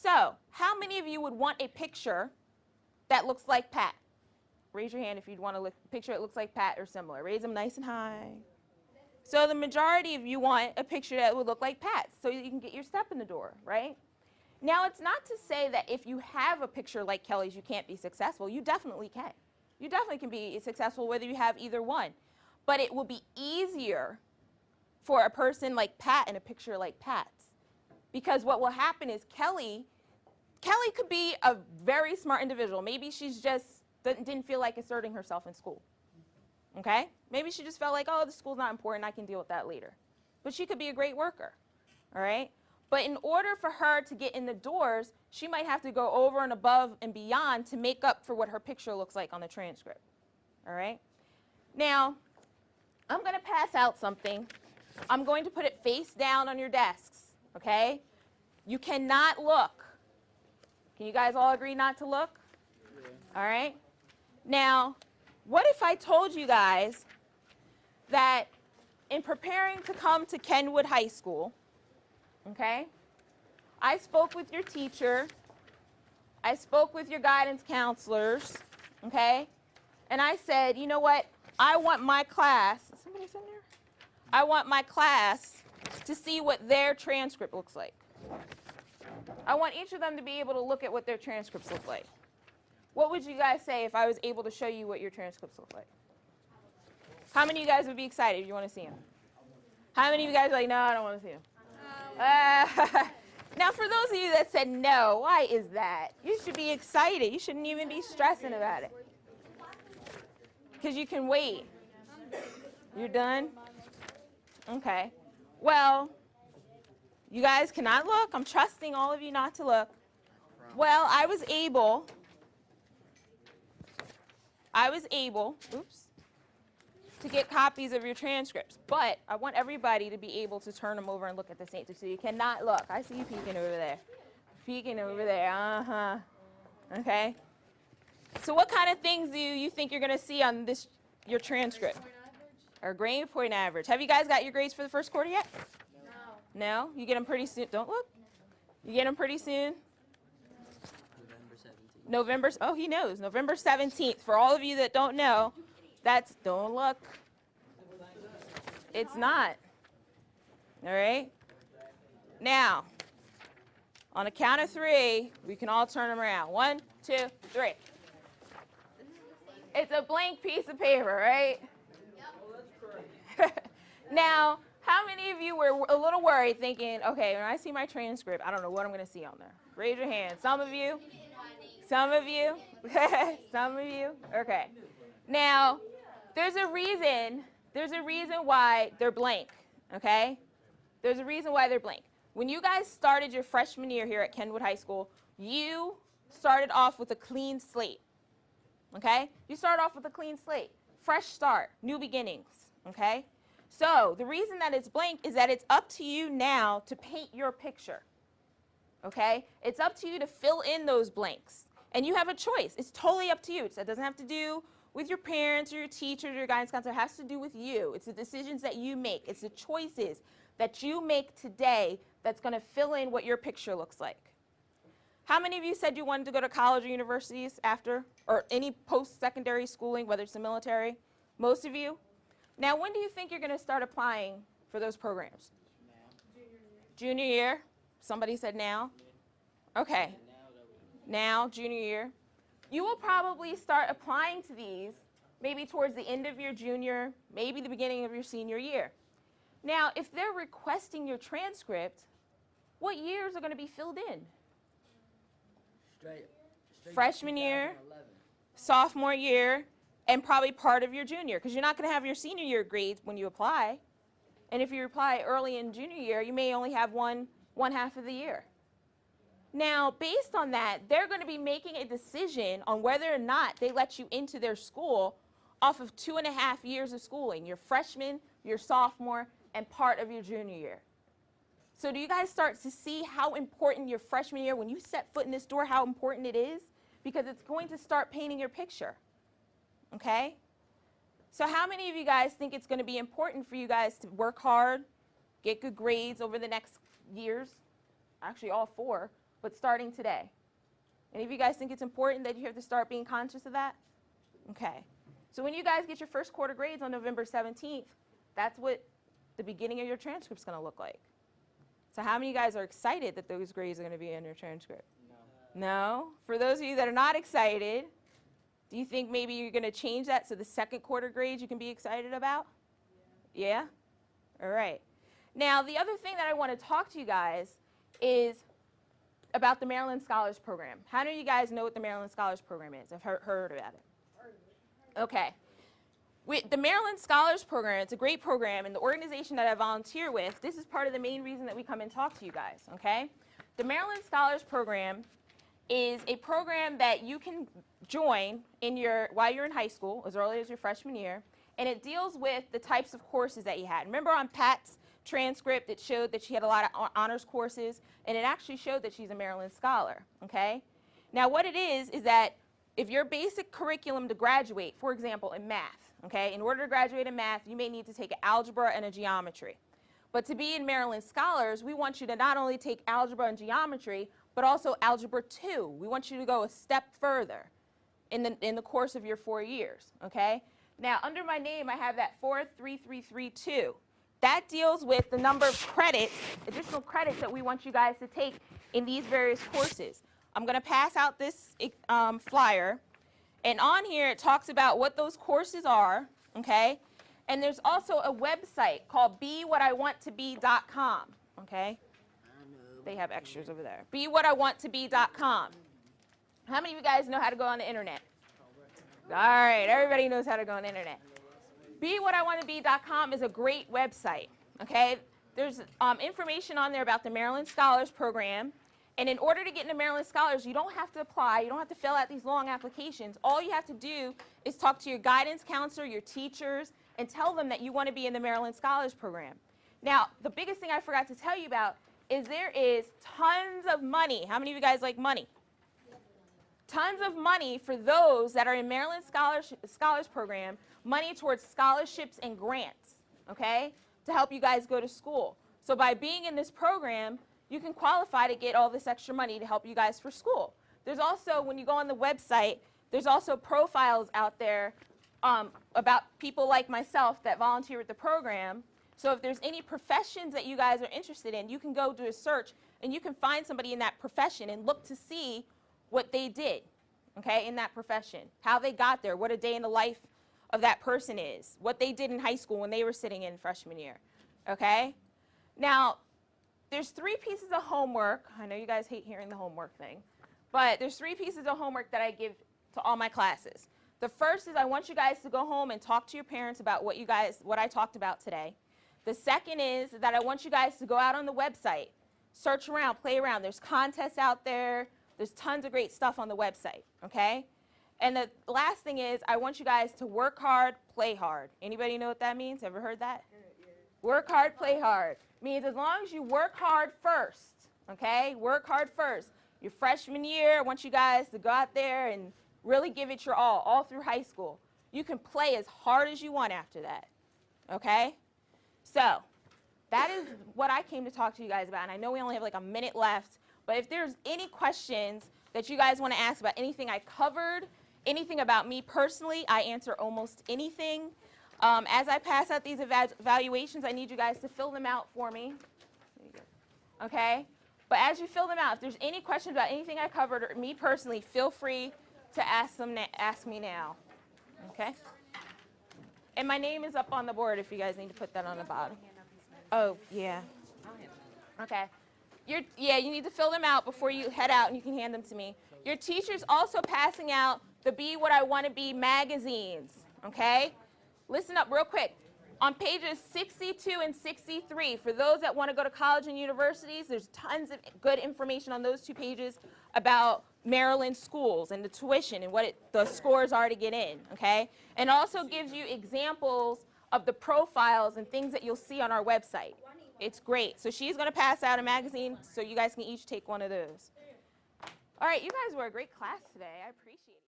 So how many of you would want a picture that looks like Pat? Raise your hand if you'd want a picture that looks like Pat or similar. Raise them nice and high. So the majority of you want a picture that would look like Pat so you can get your step in the door, right? Now, it's not to say that if you have a picture like Kelly's, you can't be successful. You definitely can. You definitely can be successful whether you have either one. But it will be easier for a person like Pat and a picture like Pat's. Because what will happen is Kelly could be a very smart individual. Maybe she's just didn't feel like asserting herself in school. Okay? Maybe she just felt like, oh, the school's not important, I can deal with that later. But she could be a great worker. All right? But in order for her to get in the doors, she might have to go over and above and beyond to make up for what her picture looks like on the transcript. All right? Now, I'm going to pass out something. I'm going to put it face down on your desks. Okay? You cannot look. Can you guys all agree not to look? Yeah. All right? Now, what if I told you guys that in preparing to come to Kenwood High School, okay, I spoke with your teacher, I spoke with your guidance counselors, okay, and I said, you know what, I want my class, is somebody in there? I want my class to see what their transcript looks like. I want each of them to be able to look at what their transcripts look like. What would you guys say if I was able to show you what your transcripts look like? How many of you guys would be excited if you want to see them? How many of you guys are like, no, I don't want to see them? Now, for those of you that said no, why is that? You should be excited. You shouldn't even be stressing about it. Because you can wait. You're done? Okay. Well, you guys cannot look. I'm trusting all of you not to look. Well, I was able, oops, to get copies of your transcripts. But I want everybody to be able to turn them over and look at the same. So you cannot look. I see you peeking over there. Peeking over there. Uh-huh. Okay. So what kind of things do you think you're going to see on this your transcript? Or grade point average. Have you guys got your grades for the first quarter yet? No. No? You get them pretty soon. Don't look. You get them pretty soon? November 17th. Oh, he knows. November 17th. For all of you that don't know, that's, don't look. It's not. All right? Now, on a count of 3, we can all turn them around. 1, 2, 3. It's a blank piece of paper, right? Yep. Now, how many of you were a little worried thinking, okay, when I see my transcript, I don't know what I'm going to see on there? Raise your hand. Some of you? Some of you? Some of you? Okay. Now, there's a reason why they're blank, okay? There's a reason why they're blank. When you guys started your freshman year here at Kenwood High School, you started off with a clean slate, okay? You start off with a clean slate. Fresh start, new beginnings, okay? So the reason that it's blank is that it's up to you now to paint your picture, okay? It's up to you to fill in those blanks. And you have a choice. It's totally up to you. It doesn't have to do with your parents or your teachers or your guidance counselor. It has to do with you. It's the decisions that you make. It's the choices that you make today that's going to fill in what your picture looks like. How many of you said you wanted to go to college or universities after, or any post-secondary schooling, whether it's the military? Most of you? Now, when do you think you're going to start applying for those programs? Now. Junior year? Somebody said now? Okay. Now, junior year. You will probably start applying to these maybe towards the end of your junior, maybe the beginning of your senior year. Now, if they're requesting your transcript, what years are going to be filled in? Straight freshman year, sophomore year, and probably part of your junior, because you're not going to have your senior year grades when you apply. And if you apply early in junior year, you may only have one half of the year. Now, based on that, they're going to be making a decision on whether or not they let you into their school off of 2.5 years of schooling, your freshman, your sophomore, and part of your junior year. So do you guys start to see how important your freshman year, when you set foot in this door, how important it is? Because it's going to start painting your picture, okay? So how many of you guys think it's going to be important for you guys to work hard, get good grades over the next years? Actually, all 4. but starting today. Any of you guys think it's important that you have to start being conscious of that? Okay. So when you guys get your first quarter grades on November 17th, that's what the beginning of your transcript is going to look like. So how many of you guys are excited that those grades are going to be in your transcript? No. No? For those of you that are not excited, do you think maybe you're going to change that so the second quarter grades you can be excited about? Yeah? All right. Now, the other thing that I want to talk to you guys is about the Maryland Scholars Program. How many of you guys know what the Maryland Scholars Program is? I've heard about it. Okay. The Maryland Scholars Program, it's a great program, and the organization that I volunteer with, this is part of the main reason that we come and talk to you guys, okay? The Maryland Scholars Program is a program that you can join while you're in high school, as early as your freshman year, and it deals with the types of courses that you had. Remember on Pat's transcript, it showed that she had a lot of honors courses, and it actually showed that she's a Maryland Scholar, okay? Now what it is that if your basic curriculum to graduate, for example, in math, okay, in order to graduate in math, you may need to take an algebra and a geometry. But to be in Maryland Scholars, we want you to not only take algebra and geometry, but also algebra 2. We want you to go a step further in the course of your 4 years, okay? Now, under my name, I have that 43332. That deals with the number of credits, additional credits that we want you guys to take in these various courses. I'm going to pass out this flyer, and on here it talks about what those courses are, okay? And there's also a website called BeWhatIWantToBe.com, okay? They have extras over there. BeWhatIWantToBe.com. How many of you guys know how to go on the internet? All right, everybody knows how to go on the internet. BeWhatIWantToBe.com is a great website, okay? There's information on there about the Maryland Scholars Program. And in order to get into Maryland Scholars, you don't have to apply. You don't have to fill out these long applications. All you have to do is talk to your guidance counselor, your teachers, and tell them that you want to be in the Maryland Scholars Program. Now, the biggest thing I forgot to tell you about is there is tons of money. How many of you guys like money? Tons of money for those that are in Maryland Scholars Program, money towards scholarships and grants, okay, to help you guys go to school. So by being in this program, you can qualify to get all this extra money to help you guys for school. There's also, when you go on the website, there's also profiles out there about people like myself that volunteer with the program. So if there's any professions that you guys are interested in, you can go do a search and you can find somebody in that profession and look to see what they did, okay, in that profession, how they got there, what a day in the life of that person is, what they did in high school when they were sitting in freshman year, okay? Now, there's 3 pieces of homework. I know you guys hate hearing the homework thing, but there's 3 pieces of homework that I give to all my classes. The first is I want you guys to go home and talk to your parents about what I talked about today. The second is that I want you guys to go out on the website, search around, play around. There's contests out there. There's tons of great stuff on the website, okay? And the last thing is I want you guys to work hard, play hard. Anybody know what that means? Ever heard that? Work hard, play hard. Means as long as you work hard first, okay? Work hard first. Your freshman year, I want you guys to go out there and really give it your all through high school. You can play as hard as you want after that, okay? So that is what I came to talk to you guys about, and I know we only have like a minute left, but if there's any questions that you guys want to ask about anything I covered, anything about me personally, I answer almost anything. As I pass out these evaluations, I need you guys to fill them out for me. Okay? But as you fill them out, if there's any questions about anything I covered or me personally, feel free to ask me now. Okay? And my name is up on the board if you guys need to put that on the bottom. Oh, yeah. Okay. You need to fill them out before you head out, and you can hand them to me. Your teacher's also passing out the Be What I Want to Be magazines, okay? Listen up real quick. On pages 62 and 63, for those that want to go to college and universities, there's tons of good information on those 2 pages about Maryland schools and the tuition and what the scores are to get in, okay? And also gives you examples of the profiles and things that you'll see on our website. It's great. So she's going to pass out a magazine so you guys can each take one of those. All right, you guys were a great class today. I appreciate it.